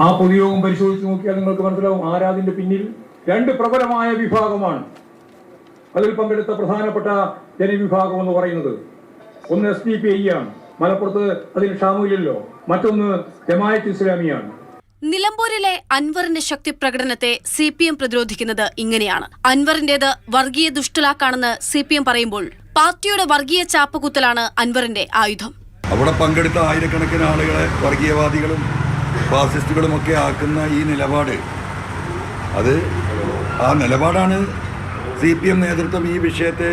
ആ പൊതുയോഗം പരിശോധിച്ച് നോക്കിയാൽ നിങ്ങൾക്ക് മനസ്സിലാവും ആരാതിന്റെ പിന്നിൽ രണ്ട് പ്രബലമായ വിഭാഗമാണ്. അതിൽ പങ്കെടുത്ത പ്രധാനപ്പെട്ട ജനവിഭാഗം എന്ന് പറയുന്നത് ഒന്ന് SDP ആണ്, മലപ്പുറത്ത് അതിന് ക്ഷാമമില്ലല്ലോ. മറ്റൊന്ന് ജമാഅത്ത് ഇസ്ലാമിയാണ്. നിലമ്പൂരിലെ അൻവറിന്റെ ശക്തി പ്രകടനത്തെ CPM പ്രതിരോധിക്കുന്നത് ഇങ്ങനെയാണ്. അൻവറിന്റേത് വർഗീയ ദുഷ്ടലാക്കാണെന്ന് CPM പറയുമ്പോൾ പാർട്ടിയുടെ വർഗീയ ചാപ്പകുത്തലാണ് അൻവറിന്റെ ആയുധം. അവിടെ പങ്കെടുത്ത ആയിരക്കണക്കിന് ആളുകളെ വർഗീയവാദികളും ഫാസിസ്റ്റുകളും ഒക്കെ ആക്കുന്ന ഈ നിലപാട്, ആ നിലപാടാണ് CPM നേതൃത്വം ഈ വിഷയത്തെ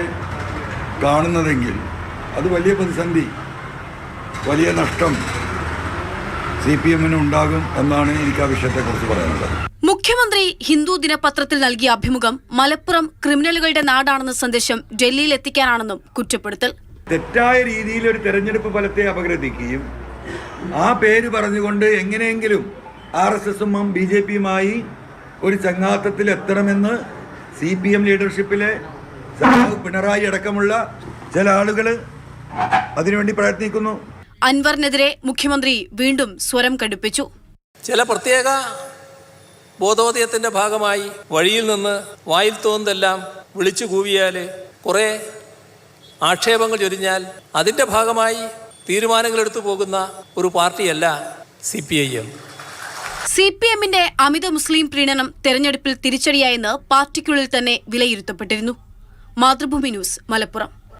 കാണുന്നതെങ്കിൽ അത് വലിയ പ്രതിസന്ധി, വലിയ നഷ്ടം CPM-ന് ഉണ്ടാകും എന്നാണ് എനിക്ക് ആ വിഷയത്തെക്കുറിച്ച് പറയാനുള്ളത്. മുഖ്യമന്ത്രി ഹിന്ദു ദിനപത്രത്തിൽ നൽകിയ അഭിമുഖം മലപ്പുറം ക്രിമിനലുകളുടെ നാടാണെന്ന സന്ദേശം ഡൽഹിയിൽ എത്തിക്കാനാണെന്നും കുറ്റപ്പെടുത്തൽ. തെറ്റായ രീതിയിൽ ഒരു തെരഞ്ഞെടുപ്പ് ഫലത്തെ അപഗ്രഥിക്കുകയും ആ പേര് പറഞ്ഞുകൊണ്ട് എങ്ങനെയെങ്കിലും RSSും BJPയുമായി ഒരു ചങ്ങാത്തത്തിൽ എത്തണമെന്ന് CPM ലീഡർഷിപ്പിലെ പിണറായി അടക്കമുള്ള ചില ആളുകൾ അതിനുവേണ്ടി പ്രയത്നിക്കുന്നു. അൻവറിനെതിരെ മുഖ്യമന്ത്രി വീണ്ടും സ്വരം കടുപ്പിച്ചു. ചില പ്രത്യേക ബോധോദയത്തിന്റെ ഭാഗമായി വഴിയിൽ നിന്ന് വായിൽ തോന്നുന്നതെല്ലാം വിളിച്ചു കൂവിയാൽ, കുറേ ആക്ഷേപങ്ങൾ ചൊരിഞ്ഞാൽ അതിൻ്റെ ഭാഗമായി തീരുമാനങ്ങൾ എടുത്തു പോകുന്ന ഒരു പാർട്ടിയല്ല CPIM. CPM-ന്റെ അമിത മുസ്ലിം പ്രീണനം തെരഞ്ഞെടുപ്പിൽ തിരിച്ചടിയായെന്ന് പാർട്ടിക്കുള്ളിൽ തന്നെ വിലയിരുത്തപ്പെട്ടിരുന്നു. മാതൃഭൂമി ന്യൂസ്, മലപ്പുറം.